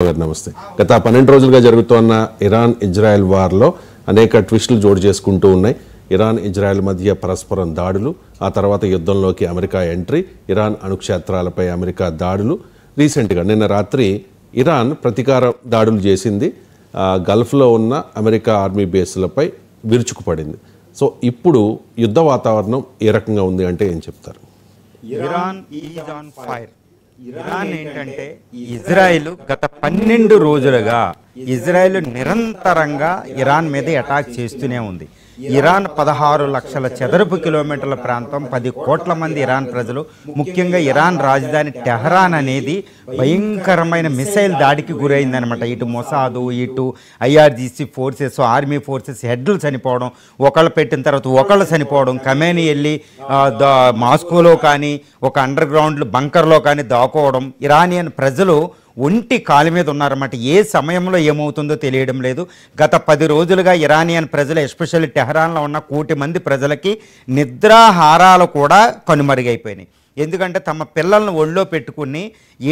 నమస్తే. గత 12 రోజులుగా జరుగుతున్న ఇరాన్ ఇజ్రాయెల్ వార్లో అనేక ట్విస్టులు జోడు చేసుకుంటూ ఉన్నాయి. ఇరాన్ ఇజ్రాయెల్ మధ్య పరస్పరం దాడులు, ఆ తర్వాత యుద్ధంలోకి అమెరికా ఎంట్రీ, ఇరాన్ అణుక్షేత్రాలపై అమెరికా దాడులు. రీసెంట్గా నిన్న రాత్రి ఇరాన్ ప్రతీకార దాడులు చేసింది. గల్ఫ్లో ఉన్న అమెరికా ఆర్మీ బేస్లపై విరుచుకుపడింది. సో ఇప్పుడు యుద్ధ వాతావరణం ఏ రకంగా ఉంది అంటే ఏం చెప్తారు? Iran is on fire. Iran ఏంటంటే ఇజ్రాయెల్ గత 12 రోజులుగా ఇజ్రాయెల్ నిరంతరంగా ఇరాన్ మీద అటాక్ చేస్తూనే ఉంది. ఇరాన్ 16 లక్షల చదరపు కిలోమీటర్ల ప్రాంతం, 10 కోట్ల మంది ఇరాన్ ప్రజలు, ముఖ్యంగా ఇరాన్ రాజధాని టెహరాన్ అనేది భయంకరమైన మిసైల్ దాడికి గురైందనమాట. ఇటు మొసాదు, ఇటు ఐఆర్జీసీ ఫోర్సెస్, ఆర్మీ ఫోర్సెస్ హెడ్లు చనిపోవడం, ఒకళ్ళు పెట్టిన తర్వాత ఒకళ్ళు చనిపోవడం, కమేని వెళ్ళి మాస్కోలో కానీ ఒక అండర్ గ్రౌండ్ బంకర్లో కానీ దాకోవడం, ఇరానియన్ ప్రజలు ఒంటి కాలి మీద ఉన్నారన్నమాట. ఏ సమయంలో ఏమవుతుందో తెలియడం లేదు. గత 10 రోజులుగా ఇరానియన్ ప్రజలు, ఎస్పెషల్లీ టెహరాన్లో ఉన్న 1 కోటి మంది ప్రజలకి నిద్రాహారాలు కూడా కనుమరుగైపోయినాయి. ఎందుకంటే తమ పిల్లలను ఒళ్ళో పెట్టుకుని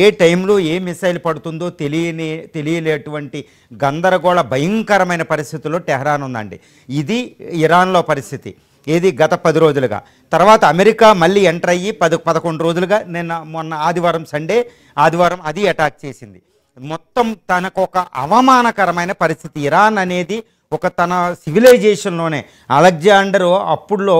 ఏ టైంలో ఏ మిసైల్ పడుతుందో తెలియలేటువంటి గందరగోళ భయంకరమైన పరిస్థితుల్లో టెహరాన్ ఉందండి. ఇది ఇరాన్లో పరిస్థితి. ఏది గత 10 రోజులుగా. తర్వాత అమెరికా మళ్ళీ ఎంటర్ అయ్యి 11 రోజులుగా మొన్న ఆదివారం అది అటాక్ చేసింది. మొత్తం తనకు ఒక అవమానకరమైన పరిస్థితి. ఇరాన్ అనేది ఒక తన సివిలైజేషన్లోనే అలెగ్జాండర్ అప్పుడులో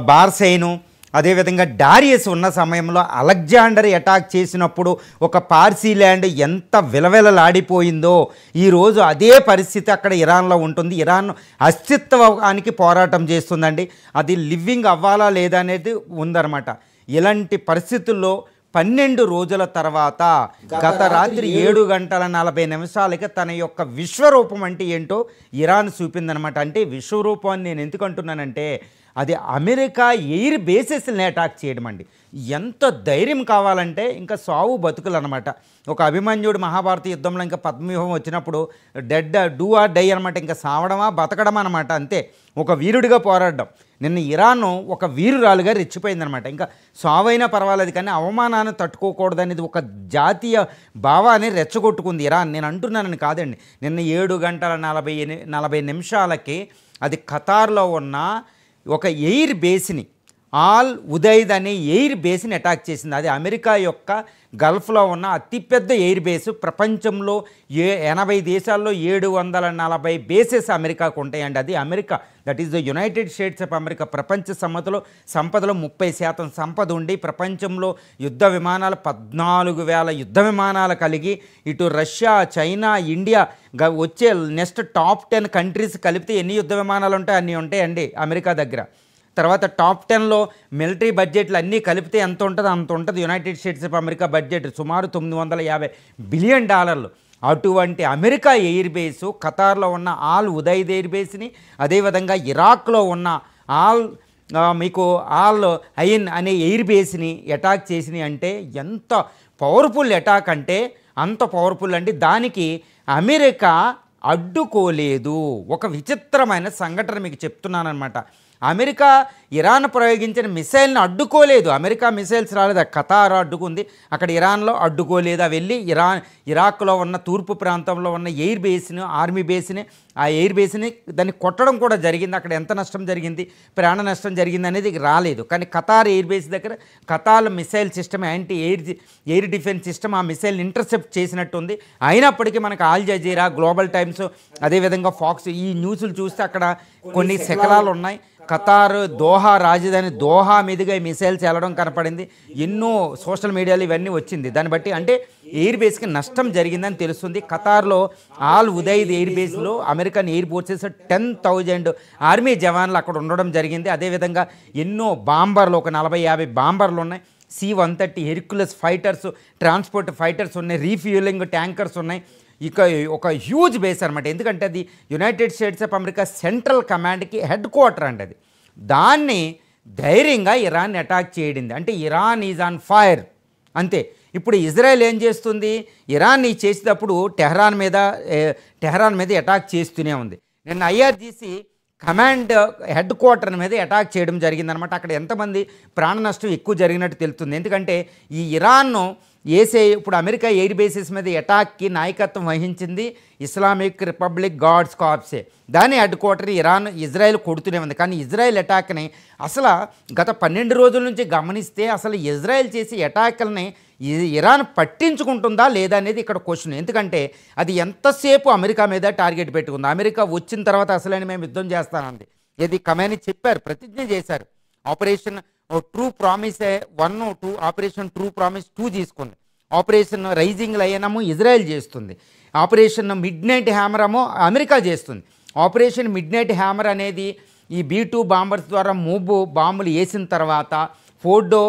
బార్సైను, అదేవిధంగా డారియస్ ఉన్న సమయంలో అలెగ్జాండర్ అటాక్ చేసినప్పుడు ఒక పార్సీ ల్యాండ్ ఎంత విలవిలలాడిపోయిందో ఈరోజు అదే పరిస్థితి అక్కడ ఇరాన్లో ఉంటుంది. ఇరాన్ అస్తిత్వానికి పోరాటం చేస్తుందండి. అది లివింగ్ అవ్వాలా లేదా అనేది ఉందన్నమాట. ఇలాంటి పరిస్థితుల్లో 12 రోజుల తర్వాత గత రాత్రి 7 గంటల 40 నిమిషాలకి తన యొక్క విశ్వరూపం అంటే ఏంటో ఇరాన్ చూపిందనమాట. అంటే విశ్వరూపాన్ని నేను ఎందుకు అంటున్నానంటే అది అమెరికా ఎయిర్ బేసెస్ని అటాక్ చేయడం అండి. ఎంత ధైర్యం కావాలంటే ఇంకా సావు బతుకులు అనమాట. ఒక అభిమన్యుడు మహాభారత యుద్ధంలో ఇంకా పద్మవ్యూహం వచ్చినప్పుడు డూ ఆర్ డై అనమాట. ఇంకా సావడమా బతకడమా అనమాట. అంతే, ఒక వీరుడిగా పోరాడడం. నిన్న ఇరాన్ ఒక వీరురాలుగా రెచ్చిపోయిందనమాట. ఇంకా సావైనా పర్వాలేదు కానీ అవమానాన్ని తట్టుకోకూడదనేది ఒక జాతీయ భావాన్ని రెచ్చగొట్టుకుంది ఇరాన్. నేను అంటున్నానని కాదండి. నిన్న 7 గంటల 40 నిమిషాలకి అది ఖతార్లో ఉన్న ఒక ఎయిర్ బేస్ని, ఆల్ ఉదైద్ అనే ఎయిర్ బేస్ని అటాక్ చేసింది. అది అమెరికా యొక్క గల్ఫ్లో ఉన్న అతిపెద్ద ఎయిర్ బేసు. ప్రపంచంలో 80 దేశాల్లో 740 బేసెస్ అమెరికాకు ఉంటాయండి. అది America, that is the United States of America. ప్రపంచ సంపదలో 30% సంపద ఉండి ప్రపంచంలో యుద్ధ విమానాలు 14,000 యుద్ధ విమానాలు కలిగి ఇటు రష్యా, చైనా, ఇండియా వచ్చే నెక్స్ట్ టాప్ 10 కంట్రీస్ కలిపితే ఎన్ని యుద్ధ విమానాలు ఉంటాయి అన్నీ ఉంటాయండి అమెరికా దగ్గర. తర్వాత టాప్ 10లో మిలిటరీ బడ్జెట్లు అన్నీ కలిపితే ఎంత ఉంటుందో అంత ఉంటుంది United States of America budget, సుమారు $950 బిలియన్. అటువంటి అమెరికా ఎయిర్ బేసు ఖతార్లో ఉన్న ఆల్ ఉదైద్ ఎయిర్ బేస్ని, అదేవిధంగా ఇరాక్లో ఉన్న ఆల్ అయిన్ అనే ఎయిర్ బేస్ని అటాక్ చేసినాయి. అంటే ఎంత పవర్ఫుల్ అటాక్ అంటే అంత పవర్ఫుల్ అండి. దానికి అమెరికా అడ్డుకోలేదు. ఒక విచిత్రమైన సంఘటన మీకు చెప్తున్నానమాట. అమెరికా ఇరాన్ ప్రయోగించిన మిసైల్ని అడ్డుకోలేదు. అమెరికా మిసైల్స్ రాలేదు, ఖతార్ అడ్డుకుంది. అక్కడ ఇరాన్లో అడ్డుకోలేదు. వెళ్ళి ఇరాక్లో ఉన్న తూర్పు ప్రాంతంలో ఉన్న ఎయిర్ బేస్ని, ఆర్మీ బేస్ని, ఆ ఎయిర్ బేస్ని దాన్ని కొట్టడం కూడా జరిగింది. అక్కడ ఎంత నష్టం జరిగింది, ప్రాణ నష్టం జరిగింది అనేది రాలేదు. కానీ ఖతార్ ఎయిర్ బేస్ దగ్గర Qatar missile system, anti air defence system ఆ మిసైల్ని ఇంటర్సెప్ట్ చేసినట్టుంది. అయినప్పటికీ మనకు ఆల్ జజీరా, గ్లోబల్ టైమ్స్, అదేవిధంగా ఫాక్స్ ఈ న్యూస్లు చూస్తే అక్కడ కొన్ని శకలాలు ఉన్నాయి. ఖతార్ దోహా రాజధాని దోహా మీదుగా ఈ మిసైల్స్ వెళ్ళడం కనపడింది. ఎన్నో సోషల్ మీడియాలో ఇవన్నీ వచ్చింది. దాన్ని బట్టి అంటే ఎయిర్ బేస్కి నష్టం జరిగిందని తెలుస్తుంది. ఖతార్లో ఆల్ ఉదైద్ ఎయిర్ బేస్లో అమెరికన్ ఎయిర్ ఫోర్సెస్ 10,000 ఆర్మీ జవాన్లు అక్కడ ఉండడం జరిగింది. అదేవిధంగా ఎన్నో బాంబర్లు, ఒక 40-50 బాంబర్లు ఉన్నాయి. C-130 Hercules fighters, transport fighters ఉన్నాయి. రీఫ్యూలింగ్ ట్యాంకర్స్ ఉన్నాయి. ఇక ఒక హ్యూజ్ బేస్ అనమాట. ఎందుకంటే అది United States of America central కమాండ్కి హెడ్ క్వార్టర్ అండి. అది దాన్ని ధైర్యంగా ఇరాన్ అటాక్ చేయడింది. అంటే ఇరాన్ ఈజ్ ఆన్ ఫైర్ అంతే. ఇప్పుడు ఇజ్రాయెల్ ఏం చేస్తుంది, ఇరాన్ని చేసేటప్పుడు టెహరాన్ మీద అటాక్ చేస్తూనే ఉంది. నిన్న ఐఆర్జీసీ కమాండ్ హెడ్ క్వార్టర్ మీద అటాక్ చేయడం జరిగిందనమాట. అక్కడ ఎంతమంది ప్రాణ నష్టం ఎక్కువ జరిగినట్టు తెలుస్తుంది. ఎందుకంటే ఈ ఇరాన్ను ఇప్పుడు అమెరికా ఎయిర్ బేసెస్ మీద అటాక్కి నాయకత్వం వహించింది ఇస్లామిక్ రిపబ్లిక్ గార్డ్స్ కార్ప్సే. దాని హెడ్ క్వార్టర్ ఇజ్రాయెల్ కొడుతూనే ఉంది. కానీ ఇజ్రాయెల్ అటాక్ని అసలు గత 12 రోజుల నుంచి గమనిస్తే అసలు ఇజ్రాయెల్ చేసే అటాక్లని ఇరాన్ పట్టించుకుంటుందా లేదా అనేది ఇక్కడ క్వశ్చన్. ఎందుకంటే అది ఎంతసేపు అమెరికా మీద టార్గెట్ పెట్టుకుంది. అమెరికా వచ్చిన తర్వాత అసలైన మేము యుద్ధం చేస్తానంది. ఇది ఖమేనీ చెప్పారు, ప్రతిజ్ఞ చేశారు. Operation true promise 1, 2, operation true promise 2 తీసుకుంది. ఆపరేషన్ రైజింగ్ లయనము ఇజ్రాయెల్ చేస్తుంది. ఆపరేషన్ మిడ్ నైట్ హ్యామర్ ఏమో అమెరికా చేస్తుంది. ఆపరేషన్ మిడ్ నైట్ హ్యామర్ అనేది ఈ B-2 బాంబర్స్ ద్వారా బాంబులు వేసిన తర్వాత ఫోర్డో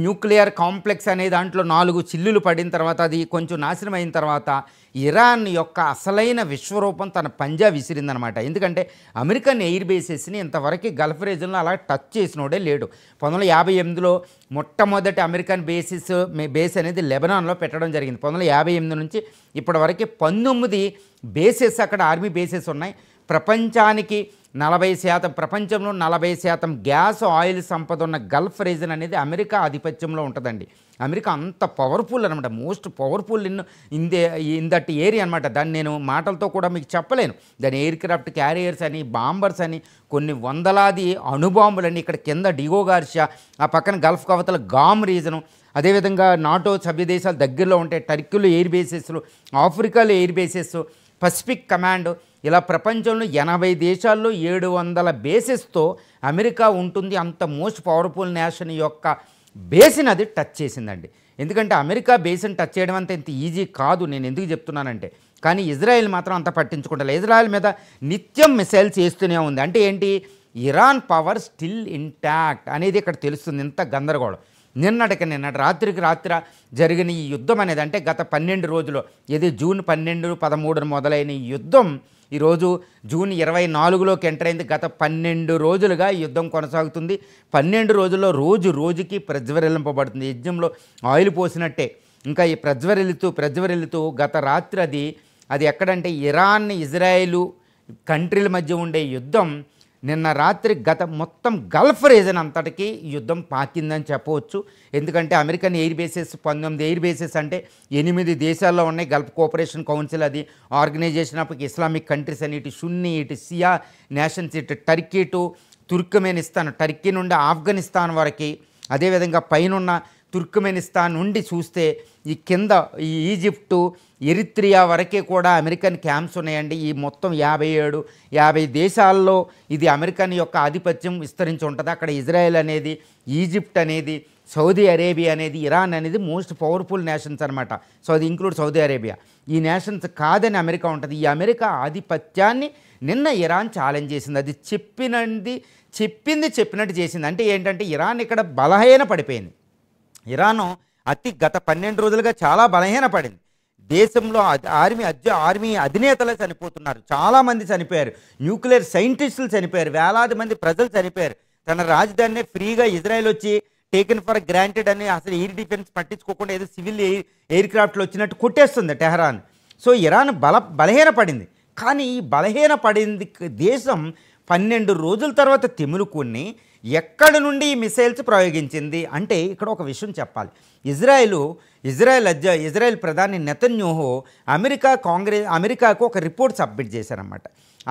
న్యూక్లియర్ కాంప్లెక్స్ అనే దాంట్లో 4 చిల్లులు పడిన తర్వాత అది కొంచెం నాశనం అయిన తర్వాత ఇరాన్ యొక్క అసలైన విశ్వరూపం తన పంజా విసిరిందనమాట. ఎందుకంటే అమెరికన్ ఎయిర్ బేసెస్ని ఇంతవరకు గల్ఫ్ రీజన్లో అలా టచ్ చేసినోడే లేడు. 1958లో మొట్టమొదటి అమెరికన్ బేస్ అనేది లెబనాన్లో పెట్టడం జరిగింది. 1958 నుంచి ఇప్పటివరకు 19 బేసెస్ అక్కడ ఆర్మీ బేసెస్ ఉన్నాయి. ప్రపంచానికి 40%, ప్రపంచంలో 40% గ్యాస్ ఆయిల్ సంపద ఉన్న గల్ఫ్ రీజన్ అనేది అమెరికా ఆధిపత్యంలో ఉంటుందండి. అమెరికా అంత పవర్ఫుల్ అనమాట, most powerful in that area అనమాట. దాన్ని నేను మాటలతో కూడా మీకు చెప్పలేను. దాని ఎయిర్ క్రాఫ్ట్ క్యారియర్స్ అని, బాంబర్స్ అని, కొన్ని వందలాది అణుబాంబులని, ఇక్కడ కింద డిగో గార్షియా, ఆ పక్కన గల్ఫ్ కవతల గామ్ రీజను, అదేవిధంగా నాటో సభ్య దేశాలు దగ్గరలో ఉంటాయి. టర్కీలో ఎయిర్ బేసెస్లు, ఆఫ్రికాలో ఎయిర్ బేసెస్, పసిఫిక్ కమాండ్, ఇలా ప్రపంచంలో 80 దేశాల్లో 700 బేసెస్తో అమెరికా ఉంటుంది. అంత మోస్ట్ పవర్ఫుల్ నేషన్ యొక్క బేస్ని అది టచ్ చేసిందండి. ఎందుకంటే అమెరికా బేస్ని టచ్ చేయడం అంత ఇంత ఈజీ కాదు. నేను ఎందుకు చెప్తున్నానంటే, కానీ ఇజ్రాయెల్ మాత్రం అంత పట్టించుకుంటారు. ఇజ్రాయెల్ మీద నిత్యం మిసైల్స్ చేస్తూనే ఉంది. అంటే ఏంటి, ఇరాన్ పవర్ స్టిల్ ఇంటాక్ట్ అనేది ఇక్కడ తెలుస్తుంది. ఇంత గందరగోళం. నిన్నటి రాత్రికి రాత్రి జరిగిన ఈ యుద్ధం అనేది, అంటే గత 12 రోజులు, ఇది జూన్ 12, 13 మొదలైన ఈ యుద్ధం ఈరోజు జూన్ 24లోకి ఎంటర్ అయింది. గత 12 రోజులుగా ఈ యుద్ధం కొనసాగుతుంది. 12 రోజుల్లో రోజు రోజుకి ప్రజ్వరిల్లింపబడుతుంది. యజ్ఞంలో ఆయిల్ పోసినట్టే ఇంకా ఈ ప్రజ్వరిల్లుతూ గత రాత్రి అది ఎక్కడంటే ఇరాన్ ఇజ్రాయెల్ కంట్రీల మధ్య ఉండే యుద్ధం నిన్న రాత్రి మొత్తం గల్ఫ్ రీజన్ అంతటికి యుద్ధం పాకిందని చెప్పవచ్చు. ఎందుకంటే American air bases 19 air bases అంటే 8 దేశాల్లో ఉన్నాయి. గల్ఫ్ కోఆపరేషన్ కౌన్సిల్ అది ఆర్గనైజేషన్ ఆఫ్ ఇస్లామిక్ కంట్రీస్ అని, ఇటు సున్నీ, ఇటు షియా నేషన్స్, ఇటు టర్కీ టు తుర్క్మెనిస్తాన్, టర్కీ నుండి ఆఫ్ఘనిస్తాన్ వరకు, అదేవిధంగా పైనున్న తుర్క్మెనిస్తాన్ నుండి చూస్తే ఈ కింద ఈ ఈజిప్టు, ఎరిత్రియా వరకే కూడా అమెరికన్ క్యాంప్స్ ఉన్నాయండి. ఈ మొత్తం 50 దేశాల్లో ఇది అమెరికన్ యొక్క ఆధిపత్యం విస్తరించి ఉంటుంది. అక్కడ ఇజ్రాయెల్ అనేది, ఈజిప్ట్ అనేది, సౌదీ అరేబియా అనేది, ఇరాన్ అనేది మోస్ట్ పవర్ఫుల్ నేషన్స్ అనమాట. సో అది ఇంక్లూడ్ సౌదీ అరేబియా. ఈ నేషన్స్ కాదని అమెరికా ఉంటుంది. ఈ అమెరికా ఆధిపత్యాన్ని నిన్న ఇరాన్ ఛాలెంజ్ చేసింది. అది చెప్పినట్టు చేసింది. అంటే ఏంటంటే ఇరాన్ ఇక్కడ బలహీన పడిపోయింది. ఇరాను గత 12 రోజులుగా చాలా బలహీన పడింది. దేశంలో ఆర్మీ అధినేతలే చనిపోతున్నారు, చాలామంది చనిపోయారు, న్యూక్లియర్ సైంటిస్టులు చనిపోయారు, వేలాది మంది ప్రజలు చనిపోయారు. తన రాజధానిని ఫ్రీగా ఇజ్రాయెల్ వచ్చి టేకెన్ ఫర్ గ్రాంటెడ్ అని అసలు ఎయిర్ డిఫెన్స్ పట్టించుకోకుండా ఏదో సివిల్ ఎయిర్ క్రాఫ్ట్లు వచ్చినట్టు కొట్టేస్తుంది టెహరాన్. సో ఇరాన్ బలహీన పడింది. కానీ ఈ బలహీన పడింది దేశం 12 రోజుల తర్వాత తెములుకొని ఎక్కడి నుండి ఈ మిసైల్స్ ప్రయోగించింది అంటే ఇక్కడ ఒక విషయం చెప్పాలి. ఇజ్రాయెల్ ప్రధాని నెతన్యాహు అమెరికాకు ఒక రిపోర్ట్ సబ్మిట్ చేశారన్నమాట.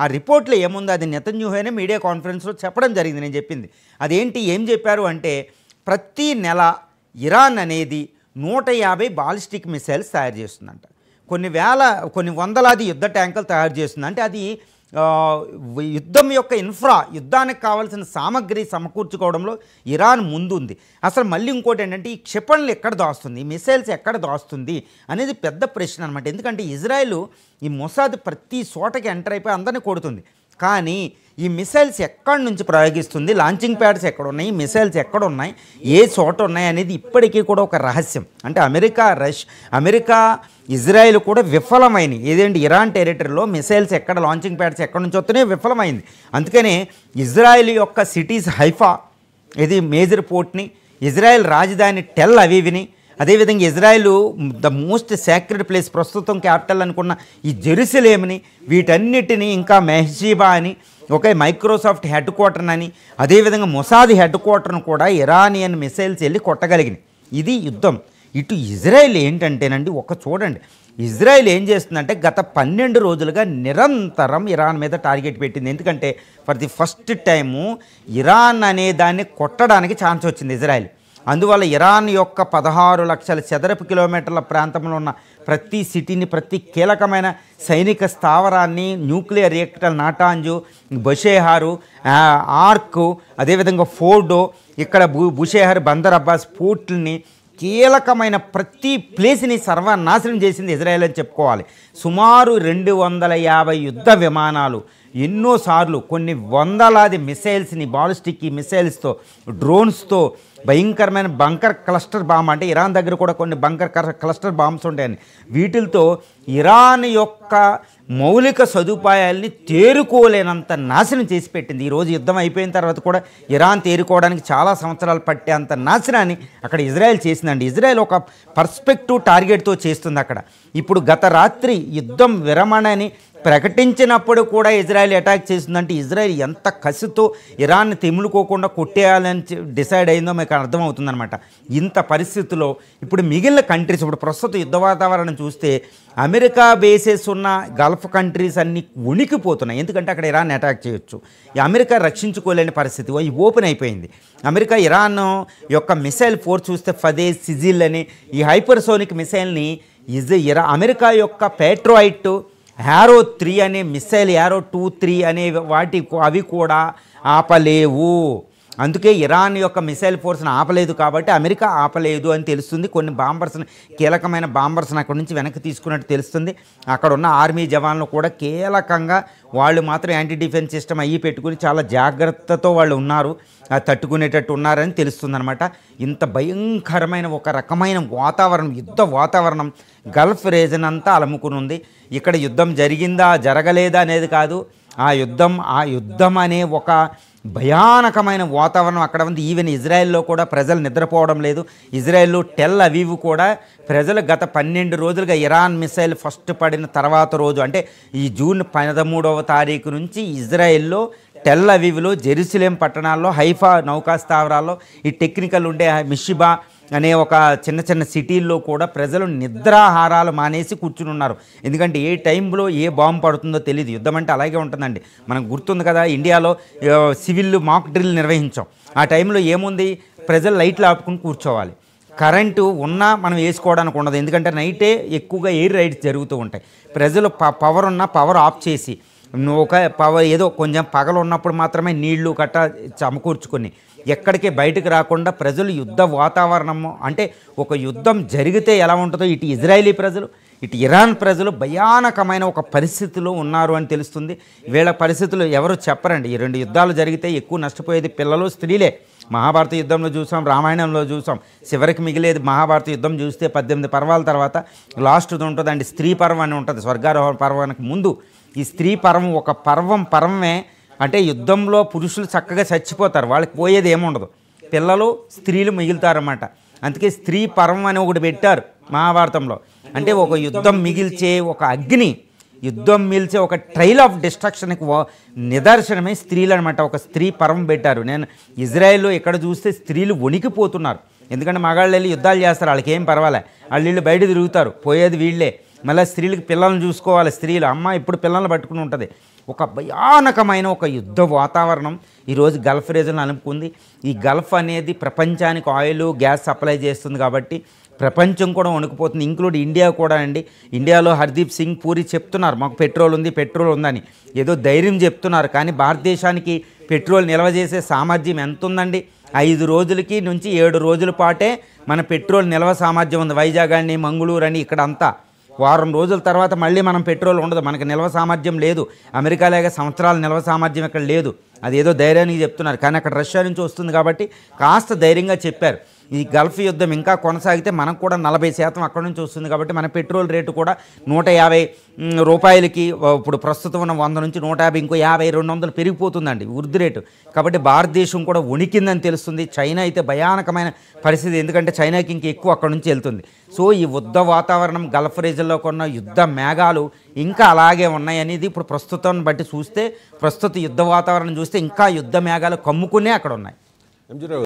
ఆ రిపోర్ట్లో ఏముందో అది నెతన్యాహునే మీడియా కాన్ఫరెన్స్లో చెప్పడం జరిగింది. నేను చెప్పింది అదేంటి, ఏం చెప్పారు అంటే, ప్రతి నెల ఇరాన్ అనేది 150 బాలిస్టిక్ మిసైల్స్ తయారు చేస్తుందంట. కొన్ని వందలాది యుద్ధ ట్యాంకులు తయారు చేస్తుంది. అంటే అది యుద్ధం యొక్క యుద్ధానికి కావాల్సిన సామగ్రి సమకూర్చుకోవడంలో ఇరాన్ ముందుంది. అసలు మళ్ళీ ఇంకోటి ఏంటంటే, ఈ క్షిపణులు ఎక్కడ దాస్తుంది, ఈ మిసైల్స్ ఎక్కడ దాస్తుంది అనేది పెద్ద ప్రశ్న అనమాట. ఎందుకంటే ఇజ్రాయెల్ ఈ మొసాద్ ప్రతి చోటకి ఎంటర్ అయిపోయి అందరినీ కొడుతుంది. కానీ ఈ మిసైల్స్ ఎక్కడి నుంచి ప్రయోగిస్తుంది, లాంచింగ్ ప్యాడ్స్ ఎక్కడ ఉన్నాయి, మిసైల్స్ ఎక్కడ ఉన్నాయి, ఏ చోట ఉన్నాయి అనేది ఇప్పటికీ కూడా ఒక రహస్యం. అంటే అమెరికా ఇజ్రాయెల్ కూడా విఫలమైంది. ఏదేంటి, ఇరాన్ టెరిటరీలో మిసైల్స్ ఎక్కడ, లాంచింగ్ ప్యాడ్స్ ఎక్కడి నుంచి వస్తున్నాయో విఫలమైంది. అందుకనే ఇజ్రాయెల్ యొక్క సిటీస్ హైఫా, ఇది మేజర్ పోర్ట్ని, ఇజ్రాయెల్ రాజధాని టెల్ అవీవ్ని, అదేవిధంగా Israel the most sacred place ప్రస్తుతం క్యాపిటల్ అనుకున్న ఈ జెరూసలేంని, వీటన్నిటినీ, ఇంకా మెహజీబా అని మైక్రోసాఫ్ట్ హెడ్ క్వార్టర్ అని, అదేవిధంగా మొసాద్ హెడ్ క్వార్టర్ను కూడా ఇరానియన్ మిసైల్స్ వెళ్ళి కొట్టగలిగినాయి. ఇది యుద్ధం. ఇటు ఇజ్రాయెల్ ఏంటంటేనండి ఒక చూడండి, ఇజ్రాయెల్ ఏం చేస్తుందంటే గత 12 రోజులుగా నిరంతరం ఇరాన్ మీద టార్గెట్ పెట్టింది. ఎందుకంటే for the first time Iran అనే దాన్ని కొట్టడానికి ఛాన్స్ వచ్చింది ఇజ్రాయెల్. అందువల్ల ఇరాన్ యొక్క 16 లక్షల చదరపు కిలోమీటర్ల ప్రాంతంలో ఉన్న ప్రతి సిటీని, ప్రతి కీలకమైన సైనిక స్థావరాన్ని, న్యూక్లియర్ రియాక్టర్ నాటాంజు, బషేహారు, ఆర్క్, అదేవిధంగా ఫోర్డో, ఇక్కడ బుషేహర్, బందర్ అబ్బాస్ పోర్ట్లని, కీలకమైన ప్రతి ప్లేస్ని సర్వనాశనం చేసింది ఇజ్రాయెల్ అని చెప్పుకోవాలి. సుమారు 250 యుద్ధ విమానాలు, ఎన్నోసార్లు కొన్ని వందలాది మిసైల్స్ని, బాలిస్టిక్ మిసైల్స్తో, డ్రోన్స్తో, భయంకరమైన బంకర్ క్లస్టర్ బాంబ్, అంటే ఇరాన్ దగ్గర కూడా కొన్ని బంకర్ క్లస్టర్ బాంబ్స్ ఉంటాయని, వీటితో ఇరాన్ యొక్క మౌలిక సదుపాయాల్ని తేరుకోలేనంత నాశనం చేసి పెట్టింది. ఈరోజు యుద్ధం అయిపోయిన తర్వాత కూడా ఇరాన్ తేరుకోవడానికి చాలా సంవత్సరాలు పట్టేంత నాశనాన్ని అక్కడ ఇజ్రాయెల్ చేసిందండి. ఇజ్రాయెల్ ఒక పర్స్పెక్టివ్ టార్గెట్తో చేస్తుంది అక్కడ. ఇప్పుడు గత రాత్రి యుద్ధం విరమణని ప్రకటించినప్పుడు కూడా ఇజ్రాయెల్ అటాక్ చేసిందంటే ఇజ్రాయెల్ ఎంత కసితో ఇరాన్ని తెములుకోకుండా కొట్టేయాలని డిసైడ్ అయిందో మీకు అర్థమవుతుందన్నమాట. ఇంత పరిస్థితుల్లో ఇప్పుడు మిగిలిన కంట్రీస్, ఇప్పుడు ప్రస్తుత యుద్ధ వాతావరణం చూస్తే అమెరికా బేసెస్ ఉన్న గల్ఫ్ కంట్రీస్ అన్నీ ఉనికిపోతున్నాయి. ఎందుకంటే అక్కడ ఇరాన్ అటాక్ చేయొచ్చు. ఈ అమెరికా రక్షించుకోలేని పరిస్థితి ఓపెన్ అయిపోయింది. అమెరికా ఇరాన్ యొక్క మిసైల్ ఫోర్స్ చూస్తే ఫదే, సిజిల్ అని ఈ హైపర్సోనిక్ మిసైల్ని అమెరికా యొక్క పేట్రాయిట్, హ్యారో 3 అనే మిసైల్, హ్యారో 2, 3 అనే అవి కూడా ఆపలేవు. అందుకే ఇరాన్ యొక్క మిసైల్ ఫోర్స్ని ఆపలేదు కాబట్టి అమెరికా ఆపలేదు అని తెలుస్తుంది. కొన్ని బాంబర్స్ని, కీలకమైన బాంబర్స్ని అక్కడి నుంచి వెనక్కి తీసుకున్నట్టు తెలుస్తుంది. అక్కడ ఉన్న ఆర్మీ జవాన్లు కూడా కీలకంగా వాళ్ళు మాత్రం యాంటీ డిఫెన్స్ సిస్టమ్ అయ్యి పెట్టుకుని చాలా జాగ్రత్తతో వాళ్ళు ఉన్నారు, తట్టుకునేటట్టు ఉన్నారని తెలుస్తుందన్నమాట. ఇంత భయంకరమైన ఒక రకమైన వాతావరణం, యుద్ధ వాతావరణం గల్ఫ్ రీజన్ అంతా అలముకుని ఉంది. ఇక్కడ యుద్ధం జరిగిందా జరగలేదా అనేది కాదు, ఆ యుద్ధం అనే ఒక భయానకమైన వాతావరణం అక్కడ ఉంది. ఈవెన్ ఇజ్రాయెల్లో కూడా ప్రజలు నిద్రపోవడం లేదు. ఇజ్రాయెల్లో టెల్ అవీవ్ కూడా ప్రజలు గత 12 రోజులుగా ఇరాన్ మిసైల్ ఫస్ట్ పడిన తర్వాత రోజు, అంటే ఈ జూన్ 13వ తారీఖు నుంచి ఇజ్రాయెల్లో టెల్ అవీవ్లో, జెరూసలేం పట్టణాల్లో, హైఫా నౌకా స్థావరాల్లో, ఈ టెక్నికల్ ఉండే మిషిబా అనే ఒక చిన్న చిన్న సిటీల్లో కూడా ప్రజలు నిద్రాహారాలు మానేసి కూర్చుని ఉన్నారు. ఎందుకంటే ఏ టైంలో ఏ బాంబు పడుతుందో తెలియదు. యుద్ధం అంటే అలాగే ఉంటుందండి. మనకు గుర్తుంది కదా, ఇండియాలో సివిల్ మాక్ డ్రిల్ నిర్వహించాం. ఆ టైంలో ఏముంది, ప్రజలు లైట్లు ఆపుకుని కూర్చోవాలి. కరెంటు ఉన్నా మనం వేసుకోవడానికి ఉండదు, ఎందుకంటే నైటే ఎక్కువగా ఎయిర్ రైడ్స్ జరుగుతూ ఉంటాయి. ప్రజలు పవర్ ఉన్నా పవర్ ఆఫ్ చేసి, ఒక పవర్ ఏదో కొంచెం పగలు ఉన్నప్పుడు మాత్రమే నీళ్లు గట్ట సమకూర్చుకొని ఎక్కడికి బయటకు రాకుండా ప్రజలు యుద్ధ వాతావరణము, అంటే ఒక యుద్ధం జరిగితే ఎలా ఉంటుందో ఇటు ఇజ్రాయేలీ ప్రజలు, ఇటు ఇరాన్ ప్రజలు భయానకమైన ఒక పరిస్థితిలో ఉన్నారు అని తెలుస్తుంది. వీళ్ళ పరిస్థితులు ఎవరు చెప్పరండి. ఈ 2 యుద్ధాలు జరిగితే ఎక్కువ నష్టపోయేది పిల్లలు, స్త్రీలే. మహాభారత యుద్ధంలో చూసాం, రామాయణంలో చూసాం. చివరికి మిగిలేది మహాభారత యుద్ధం చూస్తే 18 పర్వాల తర్వాత లాస్ట్ది ఉంటుందండి, స్త్రీ పర్వం అని ఉంటుంది. స్వర్గారోహణ పర్వానికి ముందు ఈ స్త్రీ పర్వం ఒక పర్వమే. అంటే యుద్ధంలో పురుషులు చక్కగా చచ్చిపోతారు, వాళ్ళకి పోయేది ఏముండదు, పిల్లలు స్త్రీలు మిగులుతారన్నమాట. అందుకే స్త్రీ పర్వం అని ఒకటి పెట్టారు మహాభారతంలో. అంటే ఒక యుద్ధం మిగిల్చే ఒక అగ్ని, యుద్ధం మిగిల్చే ఒక ట్రైల్ ఆఫ్ డిస్ట్రక్షన్కి నిదర్శనమే స్త్రీలు అనమాట. ఒక స్త్రీ పర్వం పెట్టారు. నేను ఇజ్రాయెల్లో ఇక్కడ చూస్తే స్త్రీలు వణికిపోతున్నారు. ఎందుకంటే మగాళ్ళు వెళ్ళి యుద్ధాలు చేస్తారు, వాళ్ళకి ఏం పర్వాలే, వాళ్ళు వీళ్ళు బయట తిరుగుతారు, పోయేది వీళ్ళే. మళ్ళీ స్త్రీలకు పిల్లల్ని చూసుకోవాలి, స్త్రీలు అమ్మ ఇప్పుడు పిల్లల్ని పట్టుకుని ఉంటుంది. ఒక భయానకమైన ఒక యుద్ధ వాతావరణం ఈరోజు గల్ఫ్ రీజన్లో అనుకుంది. ఈ గల్ఫ్ అనేది ప్రపంచానికి ఆయిల్, గ్యాస్ సప్లై చేస్తుంది కాబట్టి ప్రపంచం కూడా వణుకుపోతుంది, ఇంక్లూడ్ ఇండియా కూడా అండి. ఇండియాలో హర్దీప్ సింగ్ పూరి చెప్తున్నారు మాకు పెట్రోల్ ఉందని, ఏదో ధైర్యం చెప్తున్నారు. కానీ భారతదేశానికి పెట్రోల్ నిల్వ చేసే సామర్థ్యం ఎంత ఉందండి? 5 రోజులకి నుంచి 7 రోజుల పాటే మన పెట్రోల్ నిల్వ సామర్థ్యం ఉంది. వైజాగ్ అని, మంగళూరు అని ఇక్కడ అంతా. వారం రోజుల తర్వాత మళ్ళీ మనం పెట్రోల్ ఉండదు, మనకు నిల్వ సామర్థ్యం లేదు. అమెరికాలాగా సంవత్సరాల నిల్వ సామర్థ్యం ఇక్కడ లేదు. అదేదో ధైర్యానికి చెప్తున్నారు, కానీ అక్కడ రష్యా నుంచి వస్తుంది కాబట్టి కాస్త ధైర్యంగా చెప్పారు. ఈ గల్ఫ్ యుద్ధం ఇంకా కొనసాగితే మనకు కూడా 40% అక్కడ నుంచి వస్తుంది కాబట్టి మన పెట్రోల్ రేటు కూడా 150 రూపాయలకి, ఇప్పుడు ప్రస్తుతం ఉన్న 100 నుంచి 150, ఇంకో 50, 200 పెరిగిపోతుందండి వృద్ధి రేటు. కాబట్టి భారతదేశం కూడా వణికిందని తెలుస్తుంది. చైనా అయితే భయానకమైన పరిస్థితి, ఎందుకంటే చైనాకి ఇంక ఎక్కువ అక్కడ నుంచి వెళ్తుంది. సో ఈ యుద్ధ వాతావరణం గల్ఫ్ రీజన్లో కొన్న యుద్ధ మేఘాలు ఇంకా అలాగే ఉన్నాయనేది ఇప్పుడు ప్రస్తుతం బట్టి చూస్తే, ప్రస్తుత యుద్ధ వాతావరణం చూస్తే ఇంకా యుద్ధ మేఘాలు కమ్ముకునే అక్కడ ఉన్నాయి.